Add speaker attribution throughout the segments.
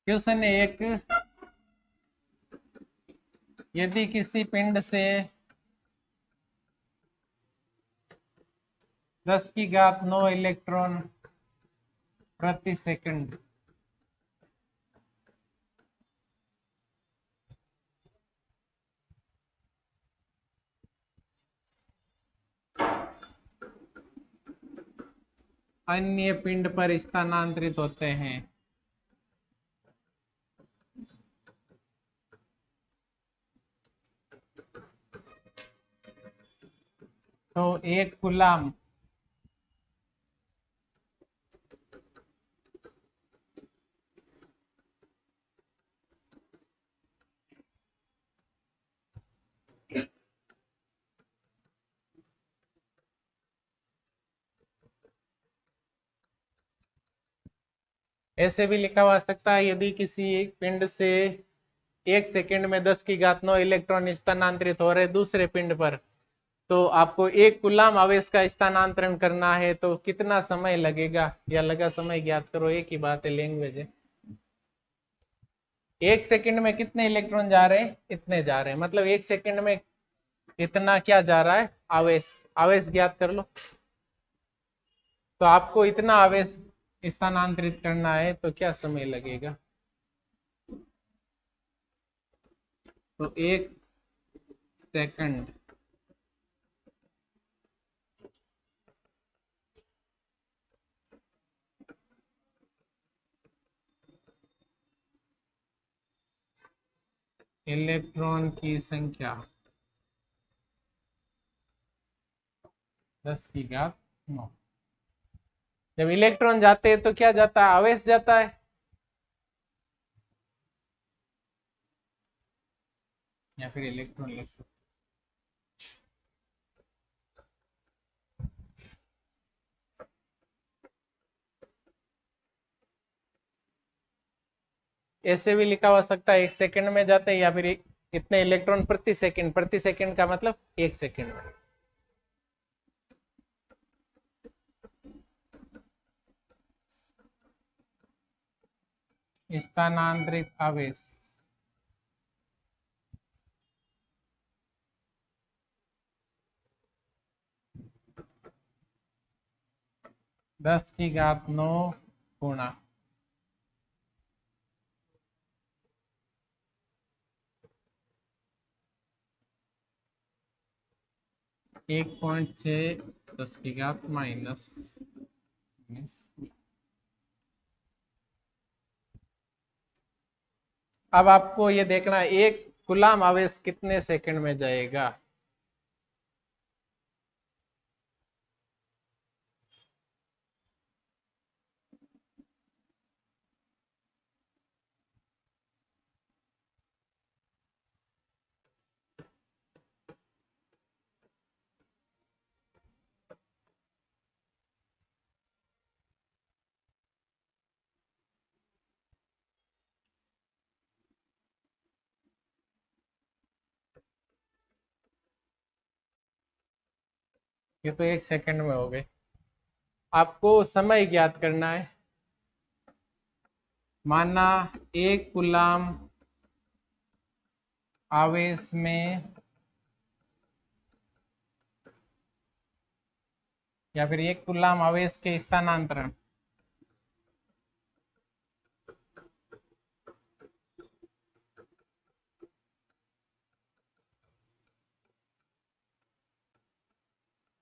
Speaker 1: Question एक, यदि किसी पिंड से 10⁻9 इलेक्ट्रॉन प्रति सेकंड अन्य पिंड पर स्थानांतरित होते हैं तो एक कूलाम ऐसे भी लिखा जा सकता है, यदि किसी एक पिंड से 1 सेकंड में 10⁹ इलेक्ट्रॉन स्थानांतरित हो रहे दूसरे पिंड पर, तो आपको एक कूलाम आवेश का स्थानांतरण करना है तो कितना समय लगेगा, या लगा समय ज्ञात करो। एक ही बात है, लैंग्वेज है। 1 सेकंड में कितने इलेक्ट्रॉन जा रहे हैं, इतने जा रहे हैं, मतलब 1 सेकंड में इतना क्या जा रहा है, आवेश। आवेश ज्ञात कर लो। तो आपको इतना आवेश स्थानांतरित करना है तो क्या समय लगेगा। तो 1 सेकंड इलेक्ट्रॉन की संख्या 10⁹9। जब इलेक्ट्रॉन जाते हैं तो क्या जाता है, आवेश जाता है। या फिर इलेक्ट्रॉन लिख सकते, ऐसे भी लिखा हो सकता है 1 सेकंड में जाते हैं, या फिर इतने इलेक्ट्रॉन प्रति सेकंड। प्रति सेकंड का मतलब 1 सेकंड में। स्थानांतरित आवेश दस की घात 9 गुणा 1.6 10 की घात माइनस। अब आपको ये देखना है एक कूलाम आवेश कितने सेकंड में जाएगा। ये तो 1 सेकंड में हो गए। आपको समय ज्ञात करना है। माना एक कूलाम आवेश में या फिर एक कूलाम आवेश के स्थानांतरण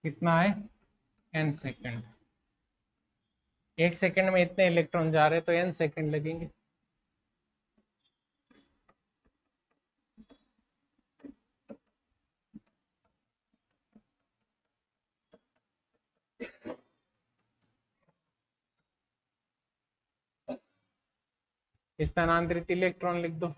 Speaker 1: कितना है, n सेकंड। 1 सेकंड में इतने इलेक्ट्रॉन जा रहे हैं तो n सेकंड लगेंगे। स्थानांतरित इलेक्ट्रॉन लिख दो।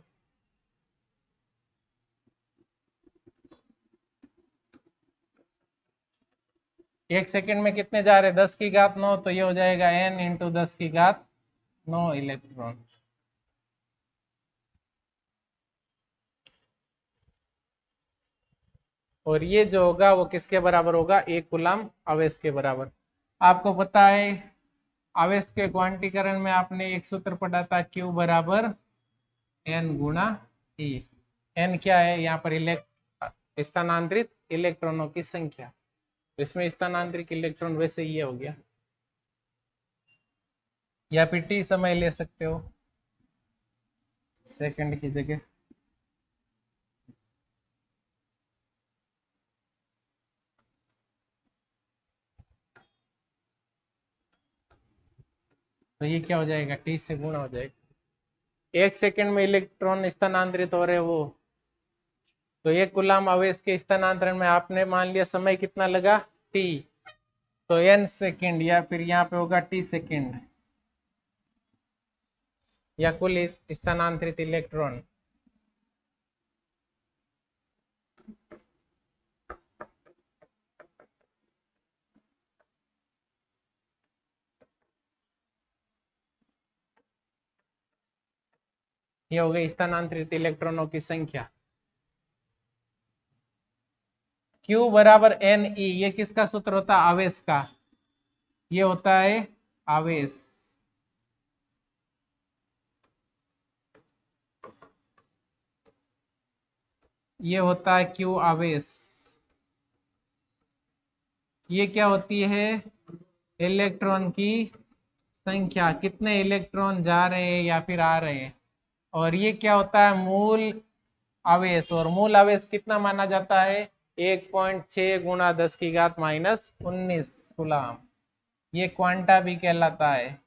Speaker 1: एक सेकंड में कितने जा रहे हैं, 10 की घात 9, तो ये हो जाएगा n इंटू 10 की घात 9 इलेक्ट्रॉन। और ये जो होगा वो किसके बराबर होगा, एक कूलाम आवेश के बराबर। आपको पता है आवेश के क्वांटीकरण में आपने एक सूत्र पढ़ा था, Q बराबर N गुणा E। N क्या है यहाँ पर? स्थानांतरित इलेक्ट्रॉनों की संख्या। इसमें स्थानांतरित इलेक्ट्रॉन वैसे ये हो गया, या फिर T समय ले सकते हो सेकंड की जगह। तो ये क्या हो जाएगा? T से गुणा हो जाएगा। एक सेकंड में इलेक्ट्रॉन स्थानांतरित हो रहे वो, तो एक कूलम आवेश के स्थानांतरण में आपने मान लिया समय कितना लगा? T। तो N सेकंड, या फिर यहाँ पे होगा T सेकंड, या कुल स्थानांतरित इलेक्ट्रॉन। ये हो गई स्थानांतरित इलेक्ट्रॉनों की संख्या। Q बराबर NE, ये किसका सूत्र होता है? आवेश का। ये होता है आवेश। ये होता है Q आवेश। ये क्या होती है? इलेक्ट्रॉन की संख्या, कितने इलेक्ट्रॉन जा रहे हैं या फिर आ रहे हैं। और ये क्या होता है? मूल आवेश। और मूल आवेश कितना माना जाता है? 1.6 गुणा 10 की घात -19 कूलम। ये क्वांटा भी कहलाता है,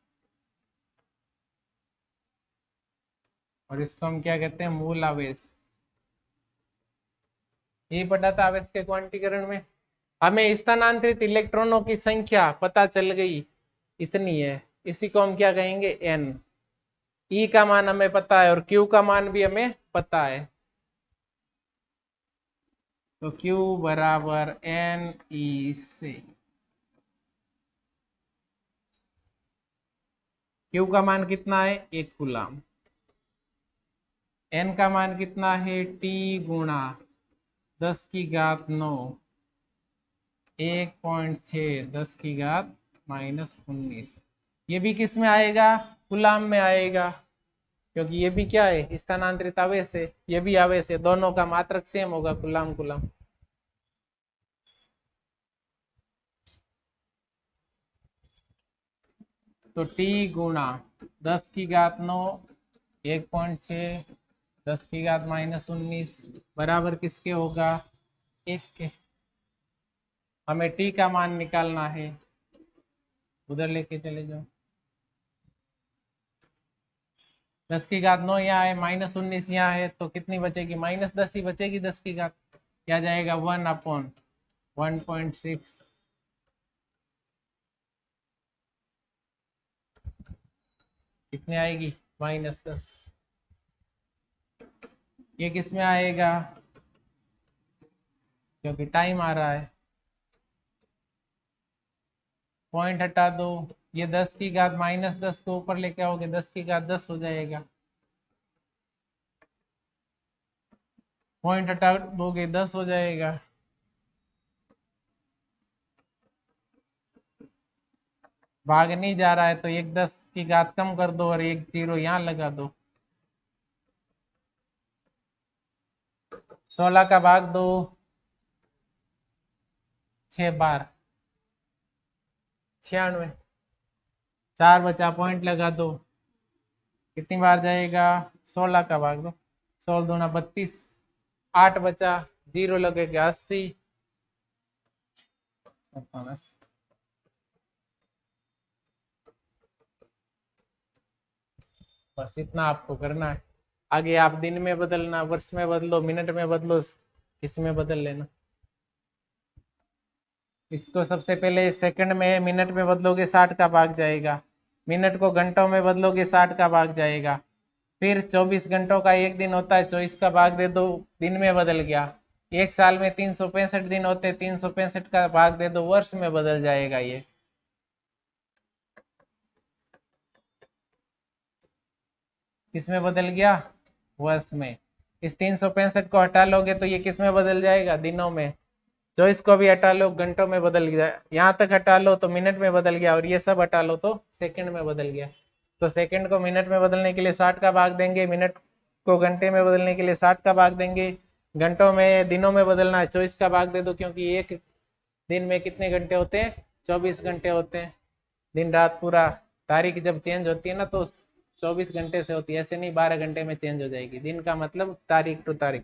Speaker 1: और इसको हम क्या कहते हैं? मूल आवेश। ये पता था आवेश के क्वांटीकरण में। हमें स्थानांतरित इलेक्ट्रॉनों की संख्या पता चल गई, इतनी है। इसी को हम क्या कहेंगे? N। E का मान हमें पता है और Q का मान भी हमें पता है। तो Q बराबर NE से। Q का मान कितना है? 1 कूलम। N का मान कितना है? T गुणा 10 की घात 9, 1.6 10 की घात -19। ये भी किस में आएगा? कूलम में आएगा, क्योंकि ये भी क्या है? स्थानांतरित आवेश है, ये भी आवेश है। दोनों का मात्रक सेम होगा, कूलम कूलम। तो T गुणा 10 की घात 9, 1.6 10 की घात -19 बराबर किसके होगा? 1 के। हमें T का मान निकालना है, उधर लेके चले जाओ। 10 की घात 9 यहाँ है, -19 यहाँ है, तो कितनी बचेगी? -10 ही बचेगी। 10 की घात क्या जाएगा? 1/1.6। कितने आएगी? -10। ये किस में आएगा? क्योंकि टाइम आ रहा है, पॉइंट हटा दो। ये 10 की घात -10 को ऊपर लेके आओगे, 10 की घात 10 हो जाएगा। पॉइंट हटा दोगे, 10 हो जाएगा। भाग नहीं जा रहा है, तो एक 10 की घात कम कर दो और एक 0 यहाँ लगा दो। 16 का भाग दो 6 बार 96। 4 बचा, पॉइंट लगा दो। कितनी बार जाएगा? 16 का भाग दो, 16 दूना 32। 8 बचा, 0 लगेगा, 80। बस इतना आपको करना है। आगे आप दिन में बदलना, वर्ष में बदलो, मिनट में बदलो, किस में बदल लेना। इसको सबसे पहले सेकंड में, मिनट में बदलोगे 60 का भाग जाएगा। मिनट को घंटों में बदलोगे 60 का भाग जाएगा। फिर 24 घंटों का एक दिन होता है, 24 का भाग दे दो, दिन में बदल गया। एक साल में 365 दिन होते, 365 का भाग दे दो, वर्ष में बदल जाएगा। ये किसमें बदल गया? वर्ष में। इस 365 को हटा लोगे तो ये किस में बदल जाएगा? दिनों में। चॉइस को भी हटा लो, घंटों में बदल गया। यहाँ तक हटा लो तो मिनट में बदल गया, और ये सब हटा लो तो सेकंड में बदल गया। तो सेकंड को मिनट में बदलने के लिए 60 का भाग देंगे, मिनट को घंटे में बदलने के लिए 60 का भाग देंगे, घंटों में दिनों में बदलना है 24 का भाग दे दो, क्योंकि एक दिन में कितने घंटे होते हैं? 24 घंटे होते हैं। दिन रात पूरा, तारीख जब चेंज होती है ना तो 24 घंटे से होती है, ऐसे नहीं 12 घंटे में चेंज हो जाएगी। दिन का मतलब तारीख टू तारीख।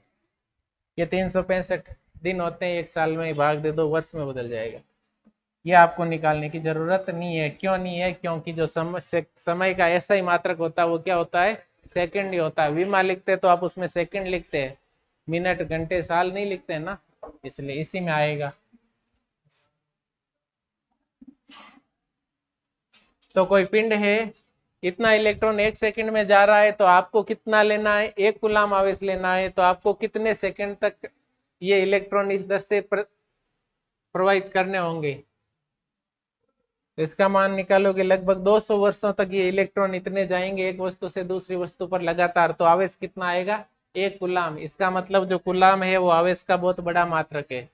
Speaker 1: ये 365 दिन होते हैं एक साल में, भाग दे दो, वर्ष में बदल जाएगा। ये आपको निकालने की जरूरत नहीं है। क्यों नहीं है? क्योंकि जो समय का ऐसा ही मात्रक होता है वो क्या होता है? सेकंड ही होता है। विमा लिखते तो आप उसमें सेकंड लिखते हैं, मिनट घंटे साल नहीं लिखते हैं ना, इसलिए इसी में आएगा। तो कोई पिंड है, इतना इलेक्ट्रॉन एक सेकंड में जा रहा है, तो आपको कितना लेना है? 1 कूलाम आवेश लेना है। तो आपको कितने सेकंड तक ये इलेक्ट्रॉन इस दर से प्रवाहित करने होंगे? इसका मान निकालोगे, लगभग 200 वर्षों तक ये इलेक्ट्रॉन इतने जाएंगे एक वस्तु से दूसरी वस्तु पर लगातार। तो आवेश कितना आएगा? 1 कूलाम। इसका मतलब जो कूलाम है वो आवेश का बहुत बड़ा मात्रक है।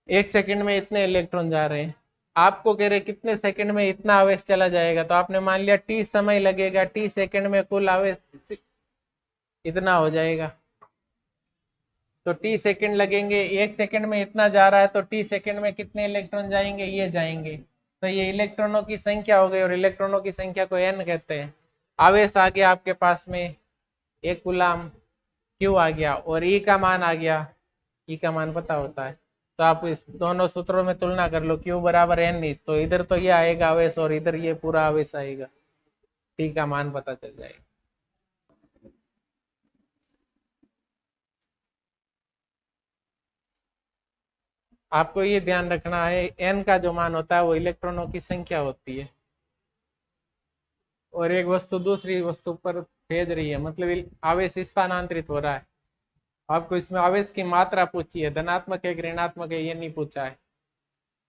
Speaker 1: एक सेकंड में इतने इलेक्ट्रॉन जा रहे हैं। आपको कह रहे कितने सेकंड में इतना आवेश चला जाएगा, तो आपने मान लिया टी समय लगेगा, टी सेकंड में कुल आवेश इतना हो जाएगा। तो टी सेकंड लगेंगे, एक सेकंड में इतना जा रहा है, तो टी सेकंड में कितने इलेक्ट्रॉन जाएंगे? ये जाएंगे। तो ये इलेक्ट्रॉनों की संख्या हो गई, और इलेक्ट्रॉनों की संख्या को एन कहते हैं। आवेश आ गया आपके पास में 1 कूलाम, क्यू आ गया, और ई का मान आ गया। ई का मान पता होता है, तो आप इस दोनों सूत्रों में तुलना कर लो, क्यू बराबर एन नहीं, तो इधर तो ये आएगा आवेश, और इधर ये पूरा आवेश आएगा। टी का मान पता चल जाएगा। आपको ये ध्यान रखना है, एन का जो मान होता है वो इलेक्ट्रॉनों की संख्या होती है, और एक वस्तु दूसरी वस्तु पर भेज रही है, मतलब आवेश स्थानांतरित हो रहा है। आपको इसमें आवेश की मात्रा पूछी है, धनात्मक है कि ऋणात्मक है, ये नहीं पूछा है।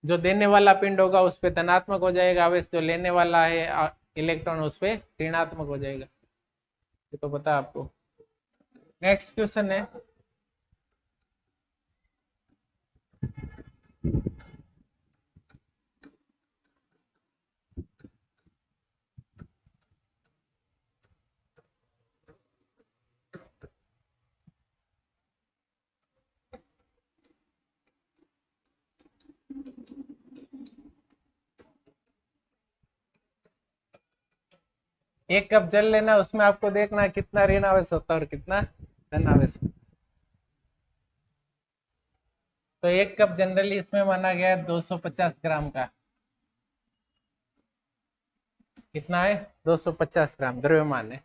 Speaker 1: जो देने वाला पिंड होगा उस पर धनात्मक हो जाएगा आवेश, जो लेने वाला है इलेक्ट्रॉन उस पर ऋणात्मक हो जाएगा। ये तो पता आपको। नेक्स्ट क्वेश्चन है, एक कप जल लेना, उसमें आपको देखना है कितना ऋण आवेश होता है और कितना धन आवेश। तो एक कप जनरली इसमें माना गया है 250 ग्राम का। कितना है? 250 ग्राम द्रव्यमान है।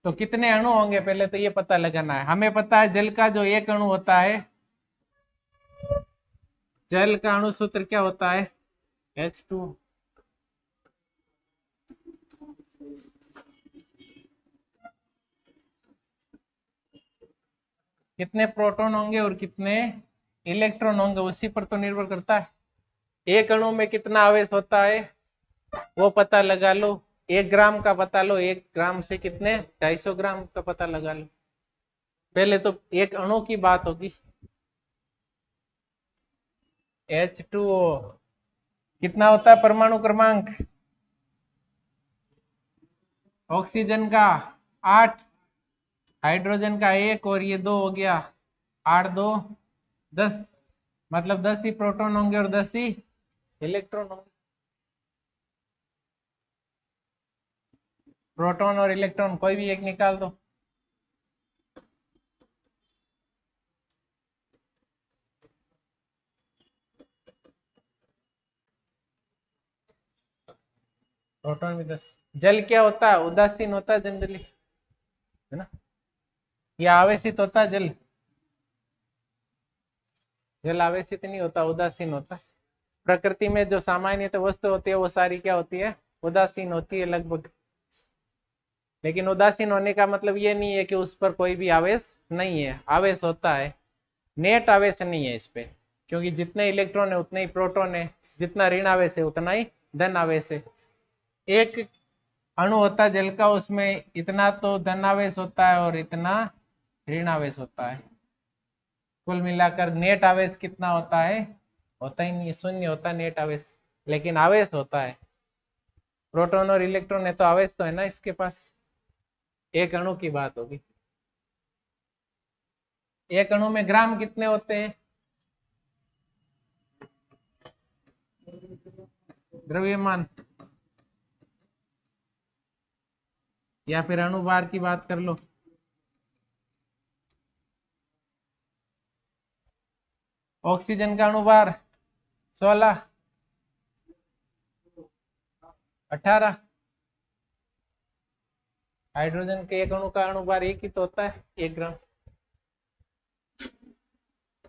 Speaker 1: तो कितने अणु होंगे पहले तो ये पता लगाना है। हमें पता है जल का जो एक अणु होता है, जल का अणु सूत्र क्या होता है? H2। कितने प्रोटॉन होंगे और कितने इलेक्ट्रॉन होंगे उसी पर तो निर्भर करता है। एक अणु में कितना आवेश होता है वो पता लगा लो। 1 ग्राम का पता लो, 1 ग्राम से कितने? 250 ग्राम का पता लगा लो। पहले तो एक अणु की बात होगी। H2O कितना होता है परमाणु क्रमांक? ऑक्सीजन का 8, हाइड्रोजन का 1, और ये 2 हो गया। 8 2 10, मतलब 10 ही प्रोटॉन होंगे और 10 ही इलेक्ट्रॉन होंगे। प्रोटॉन और इलेक्ट्रॉन कोई भी एक निकाल दो। प्रोटॉन भी 10। जल क्या होता है? उदासीन होता है जनरली, है ना? या आवेशित होता है जल? जल आवेशित नहीं होता, उदासीन होता है। प्रकृति में जो सामान्य वस्तु होती है वो सारी क्या होती है? उदासीन होती है लगभग। लेकिन उदासीन होने का मतलब ये नहीं है कि उस पर कोई भी आवेश नहीं है, आवेश होता है। नेट आवेश नहीं है इस पे, क्योंकि जितने इलेक्ट्रॉन है उतने ही प्रोटॉन है, जितना ऋण आवेश है उतना ही धन आवेश है। एक अणु होता है जल का, उसमें इतना तो धन आवेश होता है और इतना ऋण आवेश होता है। कुल मिलाकर नेट आवेश कितना होता है? होता ही नहीं, शून्य होता नेट आवेश, लेकिन आवेश होता है। प्रोटॉन और इलेक्ट्रॉन है तो आवेश तो है ना इसके पास। एक अणु की बात होगी। एक अणु में ग्राम कितने होते हैं? द्रव्यमान या फिर अणुभार की बात कर लो। ऑक्सीजन का अणुभार 16, 18। हाइड्रोजन के एक अणु का अणुभार एक ही तो होता है, 1 ग्राम।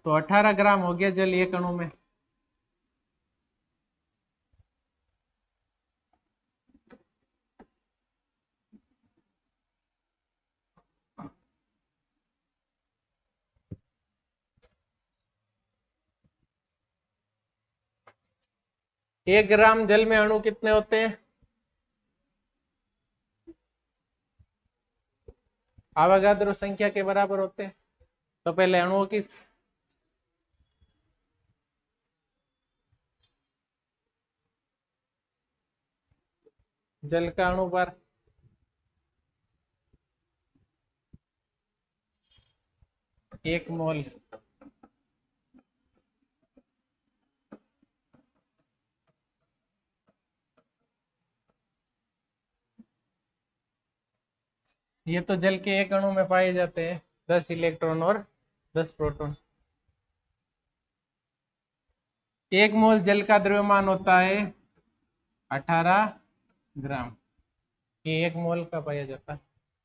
Speaker 1: तो 18 ग्राम हो गया जल एक अणु में। एक ग्राम जल में अणु कितने होते हैं? आवागाद्रो संख्या के बराबर होते हैं। तो पहले अणुओं की जल का अणुभार 1 मोल। ये तो जल के एक अणु में पाए जाते हैं, 10 इलेक्ट्रॉन और 10 प्रोटॉन। 1 मोल जल का द्रव्यमान होता है 18 ग्राम। ये 1 मोल का पाया जाता है।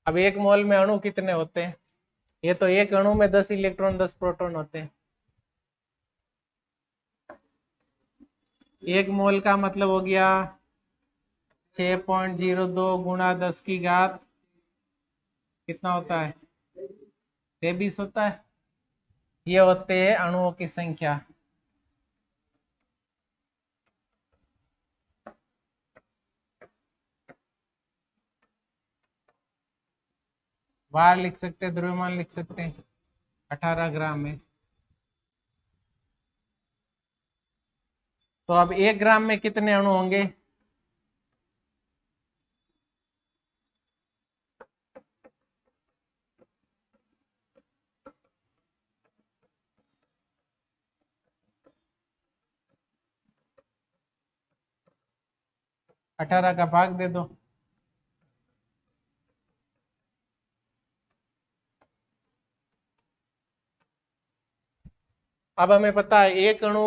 Speaker 1: अब 1 मोल में अणु कितने होते हैं? ये तो एक अणु में 10 इलेक्ट्रॉन 10 प्रोटॉन होते हैं। 1 मोल का मतलब हो गया 6.02 गुणा 10 की घात कितना होता है? 23 होता है। ये होते हैं अणुओं की संख्या। बाहर लिख सकते हैं, द्रव्यमान लिख सकते हैं 18 ग्राम में। तो अब 1 ग्राम में कितने अणु होंगे? अठारह का भाग दे दो। अब हमें पता है एक अणु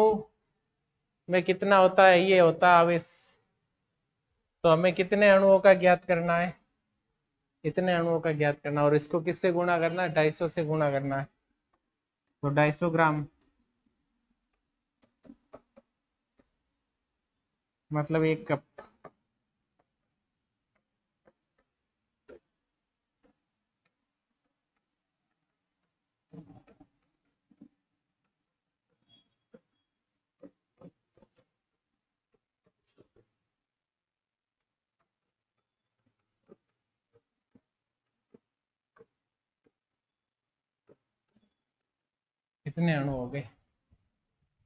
Speaker 1: में कितना होता है, ये होता है आवेश। तो हमें कितने अणुओं का ज्ञात करना है? इतने अणुओं का ज्ञात करना, और इसको किससे गुणा करना है? 250 से गुणा करना है। तो 250 ग्राम मतलब 1 कप। इतने अणु हो गए।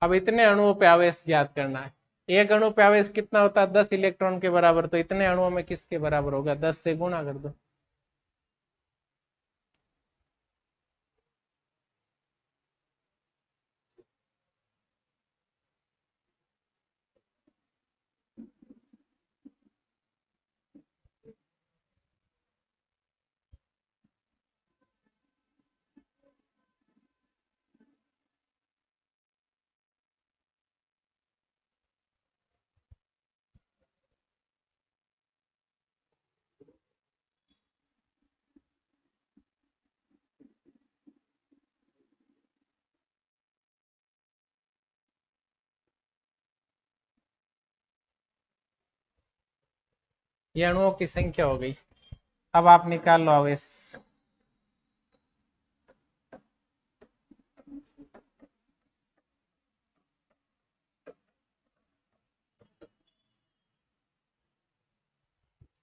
Speaker 1: अब इतने अणुओं पे आवेश ज्ञात करना है। एक अणु पे आवेश कितना होता है? 10 इलेक्ट्रॉन के बराबर। तो इतने अणुओं में किसके बराबर होगा? 10 से गुणा कर दो। ये अणुओं की संख्या हो गई। अब आप निकाल लो आवेश।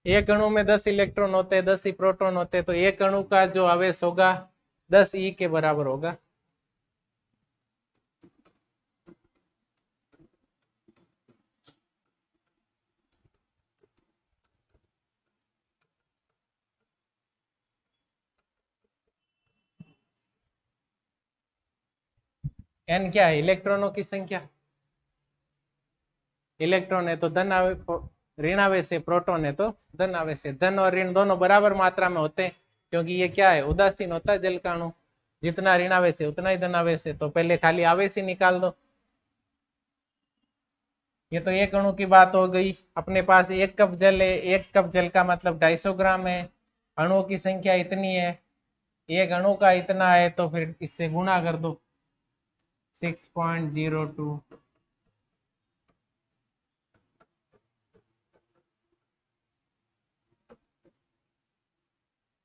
Speaker 1: एक अणु में 10 इलेक्ट्रॉन होते हैं, 10 ही प्रोटॉन होते हैं। तो एक अणु का जो आवेश होगा 10 E के बराबर होगा। n क्या है? इलेक्ट्रॉनों की संख्या। इलेक्ट्रॉन है तो धन ऋण आवेश है, प्रोटॉन है तो धन आवेश है। धन और ऋण दोनों बराबर मात्रा में होते हैं, क्योंकि ये क्या है, उदासीन होता है जल का अणु। जितना ऋण आवेश है उतना ही धन आवेश है, तो पहले खाली आवेश ही निकाल दो। ये तो एक अणु की बात हो गई। अपने पास 1 कप जल है, 1 कप जल का मतलब 250 ग्राम है। अणुओं की संख्या इतनी है, एक अणु का इतना है, तो फिर इससे गुणा कर दो 6.02।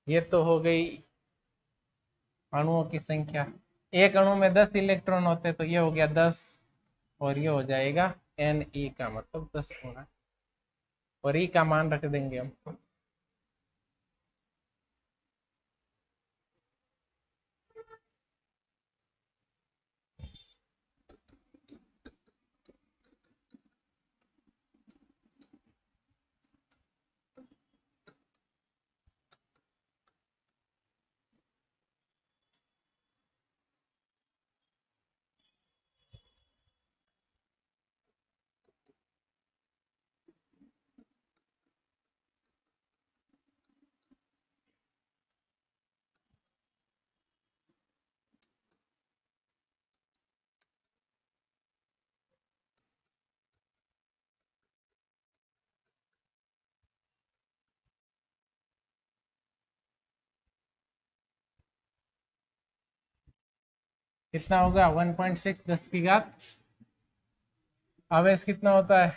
Speaker 1: ये तो हो गई अणुओं की संख्या। एक अणु में 10 इलेक्ट्रॉन होते, तो ये हो गया 10, और ये हो जाएगा Ne का मतलब 10 गुना, और E का मान रख देंगे हम। कितना होगा? 1.6 10 की घात। आवेश कितना होता है?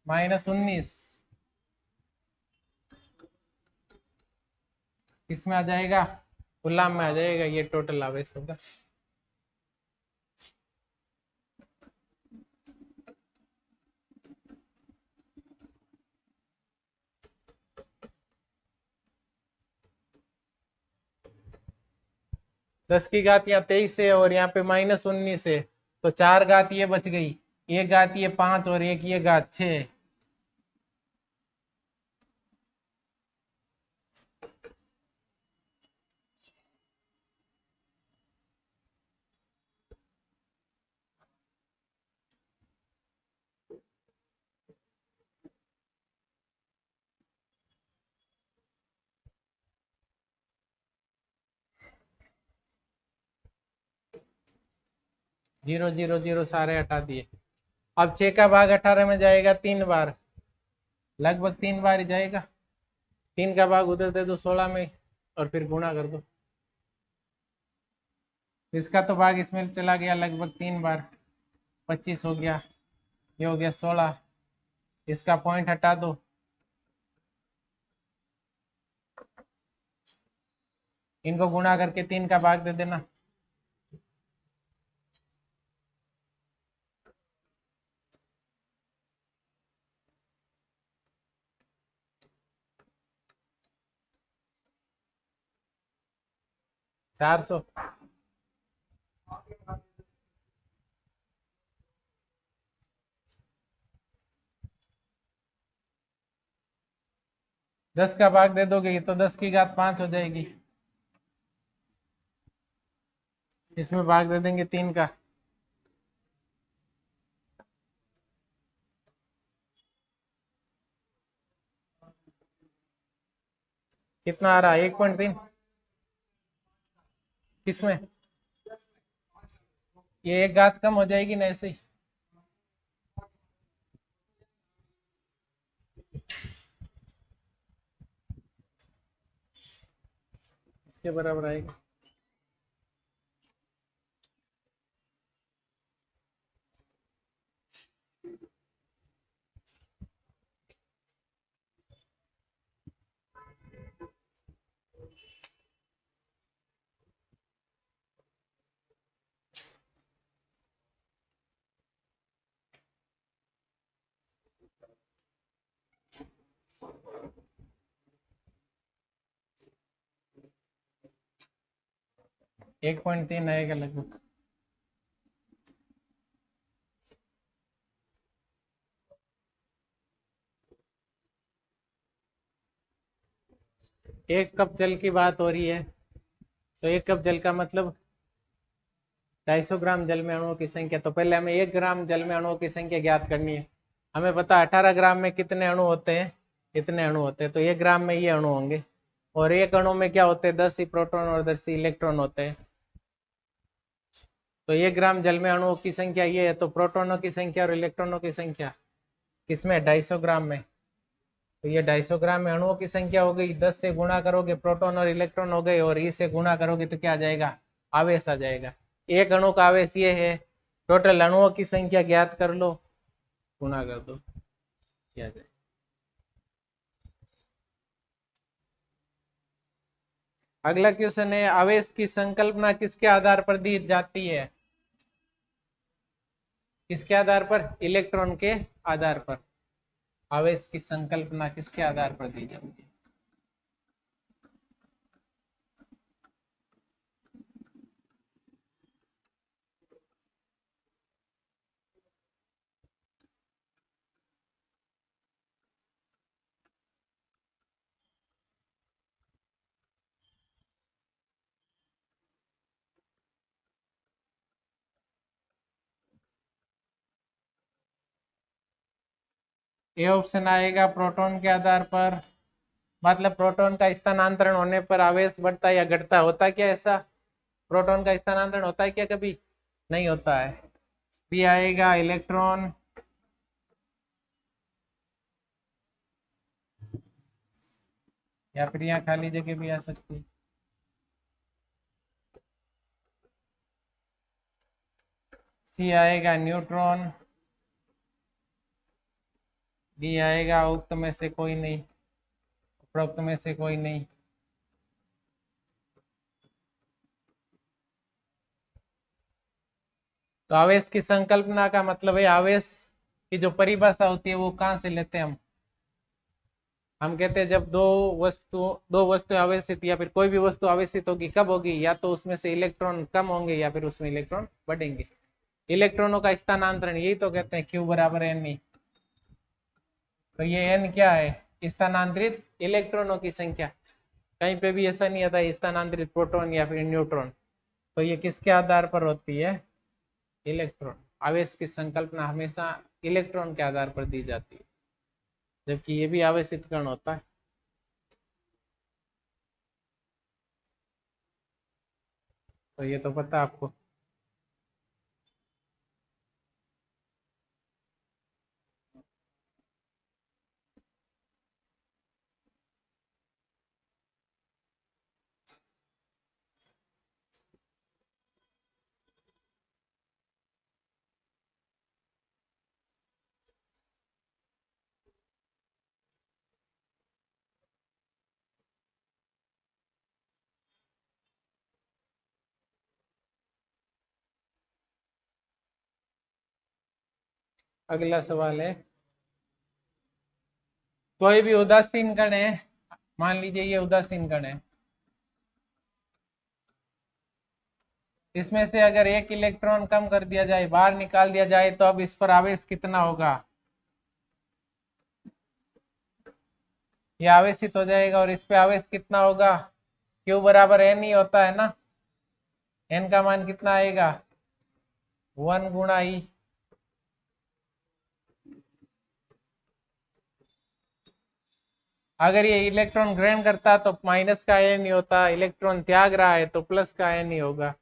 Speaker 1: -19। किसमें आ जाएगा? कूलाम में आ जाएगा। ये टोटल आवेश होगा। दस की घात यहाँ 23 है, और यहाँ पे -19 है, तो 4 घात ये बच गई, एक घात ये 5, और एक ये घात 6। 0 0 0 सारे हटा दिए। अब 6 का भाग 18 में जाएगा 3 बार, लगभग 3 बार ही जाएगा। 3 का भाग उधर दे दो 16 में, और फिर गुणा कर दो। इसका तो भाग इसमें चला गया लगभग 3 बार, 25 हो गया, ये हो गया 16। इसका पॉइंट हटा दो, इनको गुणा करके 3 का भाग दे देना। चार सौ। 10 का भाग दे दोगे तो 10 की घात 5 हो जाएगी। इसमें भाग दे देंगे 3 का, कितना आ रहा है? 1.3। किसमें? ये एक घात कम हो जाएगी ना ऐसे ही। इसके बराबर आएगा। 1.3 आएगा लगभग। एक कप जल की बात हो रही है, तो एक कप जल का मतलब 250 ग्राम जल में अणुओं की संख्या। तो पहले हमें 1 ग्राम जल में अणुओं की संख्या ज्ञात करनी है। हमें पता 18 ग्राम में कितने अणु होते हैं, इतने अणु होते हैं, तो 1 ग्राम में ये अणु होंगे। और एक अणु में क्या होते हैं, 10 ही प्रोटॉन और 10 ही इलेक्ट्रॉन होते हैं। तो 1 ग्राम जल में अणुओं की संख्या ये है, तो प्रोटॉनों की संख्या और इलेक्ट्रॉनों की संख्या किसमें, 250 ग्राम में। तो ये 250 ग्राम में अणुओं की संख्या हो गई, 10 से गुणा करोगे प्रोटॉन और इलेक्ट्रॉन हो गए, और इससे गुणा करोगे तो क्या आ जाएगा, आवेश आ जाएगा। एक अणु का आवेश ये है, टोटल अणुओं की संख्या ज्ञात कर लो, गुणा कर दो, क्या जाए। अगला क्वेश्चन है, आवेश की संकल्पना किसके आधार पर दी जाती है। किसके आधार पर, इलेक्ट्रॉन के आधार पर। आवेश की संकल्पना किसके आधार पर दी जाती है। ये ऑप्शन आएगा प्रोटॉन के आधार पर। मतलब प्रोटॉन का स्थानांतरण होने पर आवेश बढ़ता या घटता, होता क्या ऐसा, प्रोटॉन का स्थानांतरण होता है क्या कभी, नहीं होता है। बी आएगा इलेक्ट्रॉन, या फिर यहाँ खाली जगह भी आ सकती है। सी आएगा न्यूट्रॉन, डी आएगा उक्त में से कोई नहीं, उपरोक्त में से कोई नहीं। तो आवेश की संकल्पना का मतलब है, आवेश की जो परिभाषा होती है वो कहाँ से लेते हैं हम कहते हैं जब दो वस्तु आवेशित, या फिर कोई भी वस्तु आवेशित होगी, कब होगी, या तो उसमें से इलेक्ट्रॉन कम होंगे या फिर उसमें इलेक्ट्रॉन बढ़ेंगे। इलेक्ट्रॉनों का स्थानांतरण, यही तो कहते हैं क्यू बराबर एन ई। तो ये एन क्या है, स्थानांतरित इलेक्ट्रॉनों की संख्या। कहीं पे भी ऐसा नहीं आता स्थानांतरित प्रोटॉन या फिर न्यूट्रॉन। तो ये किसके आधार पर होती है, इलेक्ट्रॉन। आवेश की संकल्पना हमेशा इलेक्ट्रॉन के आधार पर दी जाती है, जबकि ये भी आवेशित कण होता है। तो ये तो पता आपको। अगला सवाल है, कोई भी उदासीन कण है, मान लीजिए ये उदासीन कण है, इसमें से अगर एक इलेक्ट्रॉन कम कर दिया जाए, बाहर निकाल दिया जाए, तो अब इस पर आवेश कितना होगा, ये आवेशित हो जाएगा, और इस पे आवेश कितना होगा, क्यू बराबर एन ही होता है ना। एन का मान कितना आएगा, 1 × ई। अगर ये इलेक्ट्रॉन ग्रहण करता तो माइनस का एन ही होता, इलेक्ट्रॉन त्याग रहा है तो प्लस का एन ही होगा।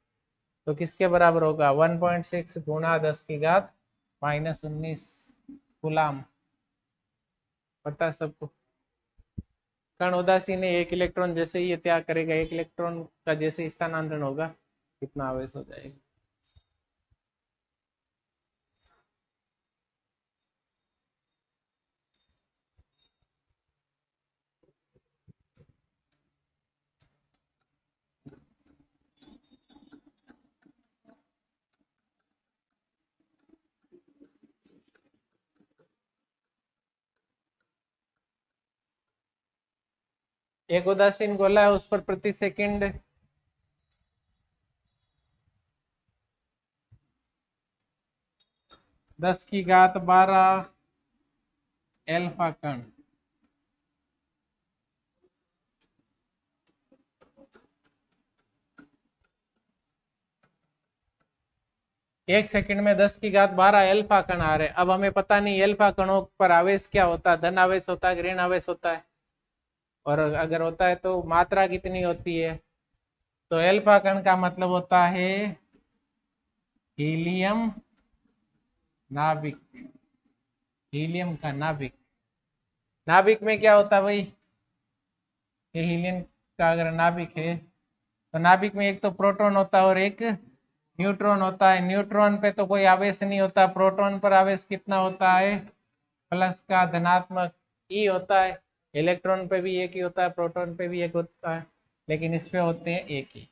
Speaker 1: तो किसके बराबर होगा, 1.6 × 10⁻⁻19 गुलाम। पता सबको। कण उदासीन है, एक इलेक्ट्रॉन जैसे ही ये त्याग करेगा, एक इलेक्ट्रॉन का जैसे स्थानांतरण होगा, कितना आवेश हो जाएगा। एक उदासीन गोला है, उस पर प्रति सेकंड 10⁻12 अल्फा कण। एक सेकंड में 10⁻12 अल्फा कण आ रहे। अब हमें पता नहीं अल्फा कणों पर आवेश क्या होता है, धन आवेश होता है, ऋण आवेश होता है, और अगर होता है तो मात्रा कितनी होती है। तो अल्फा कण का मतलब होता है हीलियम नाभिक। हीलियम का नाभिक। नाभिक में क्या होता है भाई, ये हीलियम का अगर नाभिक है तो नाभिक में एक तो प्रोटॉन होता है और एक न्यूट्रॉन होता है। न्यूट्रॉन पे तो कोई आवेश नहीं होता, प्रोटॉन पर आवेश कितना होता है, प्लस का धनात्मक ई होता है। इलेक्ट्रॉन पे भी एक ही होता है, प्रोटॉन पे भी एक होता है, लेकिन इस पे होते हैं एक ही।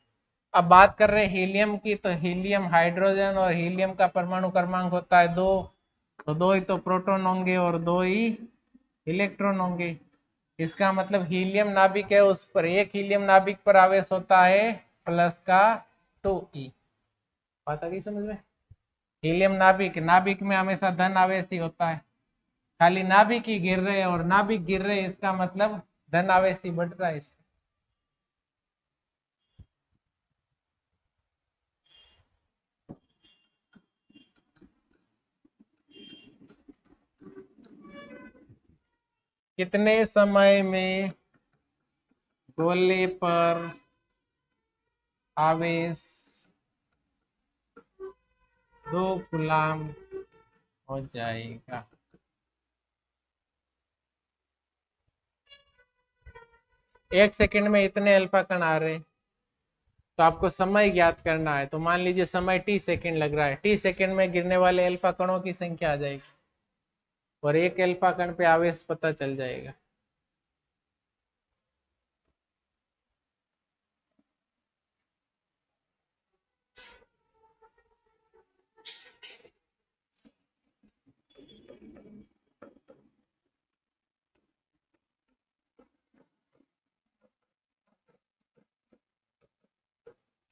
Speaker 1: अब बात कर रहे हैं हीलियम की, तो हीलियम हाइड्रोजन और हीलियम का परमाणु क्रमांक होता है 2, तो 2 ही तो प्रोटॉन होंगे और 2 ही इलेक्ट्रॉन होंगे। इसका मतलब हीलियम नाभिक है, उस पर एक हीलियम नाभिक पर आवेश होता है प्लस का 2e। बात आ गई समझ में। हीलियम नाभिक, नाभिक में हमेशा धन आवेश ही होता है, खाली नाभिक ही गिर रहे हैं और नाभिक गिर रहे हैं इसका मतलब धन आवेश ही बढ़ रहा है। कितने समय में गोले पर आवेश 2 कूलाम हो जाएगा। एक सेकंड में इतने अल्फा कण आ रहे, तो आपको समय ज्ञात करना है। तो मान लीजिए समय t सेकंड लग रहा है, t सेकंड में गिरने वाले अल्फा कणों की संख्या आ जाएगी और एक अल्फा कण पे आवेश पता चल जाएगा।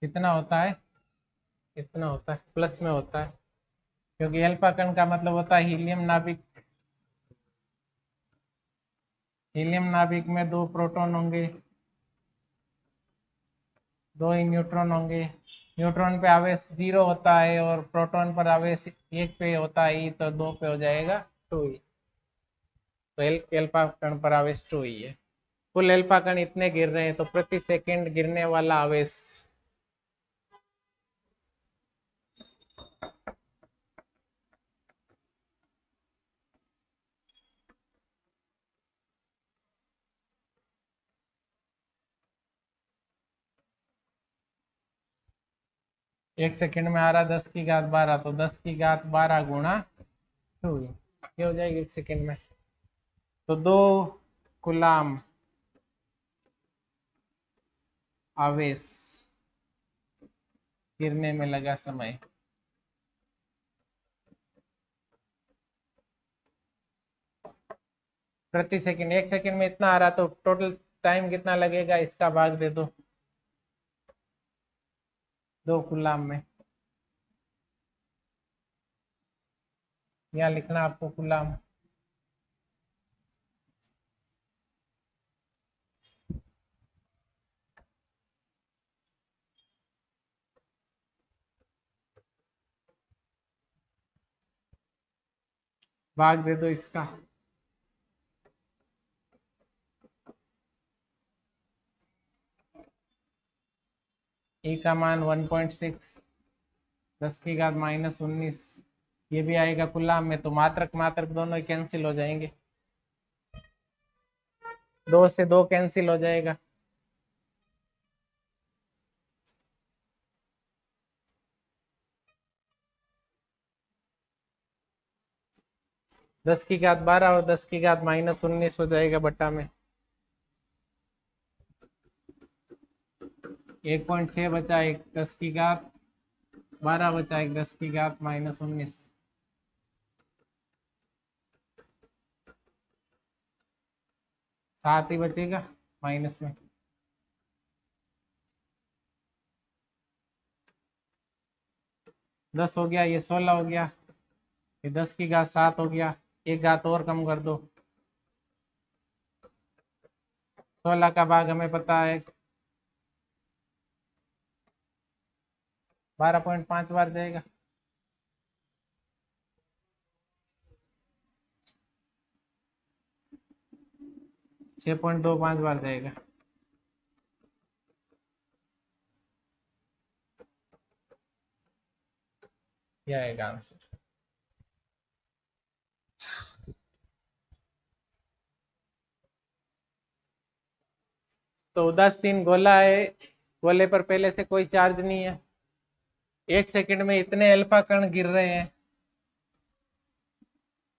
Speaker 1: कितना होता है, कितना होता है, प्लस में होता है, क्योंकि अल्फा कण का मतलब होता है हीलियम नाभिक। हीलियम नाभिक में 2 प्रोटॉन होंगे, 2 ही न्यूट्रॉन होंगे। न्यूट्रॉन पे आवेश 0 होता है और प्रोटॉन पर आवेश 1 पे होता है, तो 2 पे हो जाएगा 2 ही। तो अल्फा कण पर आवेश 2 ही है। कुल अल्फा कण इतने गिर रहे हैं, तो प्रति सेकंड गिरने वाला आवेश एक सेकंड में आ रहा 10⁻12, तो 10⁻12 गुणा 2 ये हो जाएगी एक सेकंड में। तो 2 कूलाम आवेश गिरने में लगा समय। प्रति सेकंड, एक सेकंड में इतना आ रहा, तो टोटल टाइम कितना लगेगा, इसका भाग दे दो 2 कूलाम में। यहाँ लिखना आपको कूलाम। भाग दे दो इसका। ए का मान 1.6, 10⁻−19 ये भी आएगा कूलाम में, तो मात्रक मात्रक दोनों ही कैंसिल हो जाएंगे, 2 से 2 कैंसिल हो जाएगा। दस की घात 12 और 10⁻−19 हो जाएगा बट्टा में। 1.6 बचा, एक 10⁻12 बचा, एक 10⁻−19, 7 ही बचेगा माइनस में। दस हो गया, ये 16 हो गया, ये 10 की घात 7 हो गया, एक घात और कम कर दो। 16 का भाग हमें पता है 12.5 बार जाएगा। 6.25 बार जाएगा। यह आएगा आंसर। तो उदासीन गोला है, गोले पर पहले से कोई चार्ज नहीं है, 1 सेकंड में इतने अल्फा कण गिर रहे हैं।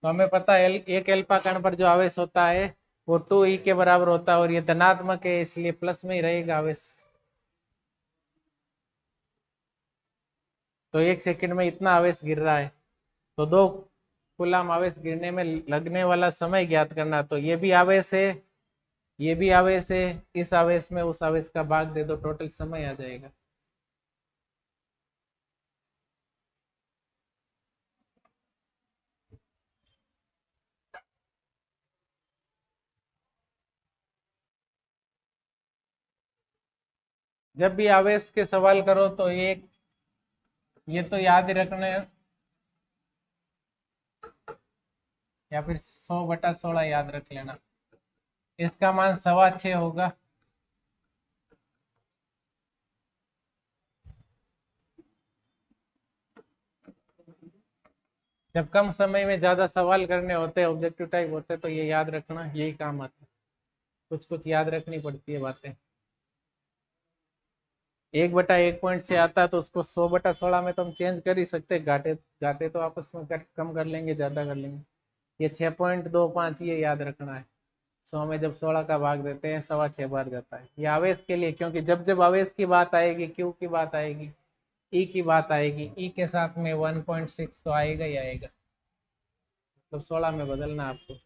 Speaker 1: तो हमें पता है एक अल्फा कण पर जो आवेश होता है वो 2e के बराबर होता है, और ये धनात्मक है इसलिए प्लस में ही रहेगा आवेश। तो 1 सेकंड में इतना आवेश गिर रहा है, तो 2 कूलम आवेश गिरने में लगने वाला समय ज्ञात करना। तो ये भी आवेश है, ये भी आवेश है, इस आवेश में उस आवेश का भाग दे दो, टोटल समय आ जाएगा। जब भी आवेश के सवाल करो तो ये तो याद ही रखना है, या फिर 100/16 याद रख लेना। इसका मान 6.25 होगा। जब कम समय में ज्यादा सवाल करने होते हैं, ऑब्जेक्टिव टाइप होते हैं, तो ये याद रखना यही काम आता है। कुछ कुछ याद रखनी पड़ती है बातें। 1/1 से आता है तो उसको 100/16 में तो हम चेंज कर ही सकते हैं, घाटे घाटे तो आपस में कम कर लेंगे, ज्यादा कर लेंगे। ये 6.25 ये याद रखना है। 100 में जब 16 का भाग देते हैं 6.25 बार जाता है। ये आवेश के लिए, क्योंकि जब जब आवेश की बात आएगी, क्यू की बात आएगी, ई की बात आएगी, ई के साथ में 1.6 तो आएगा ही आएगा। मतलब 16 में बदलना आपको।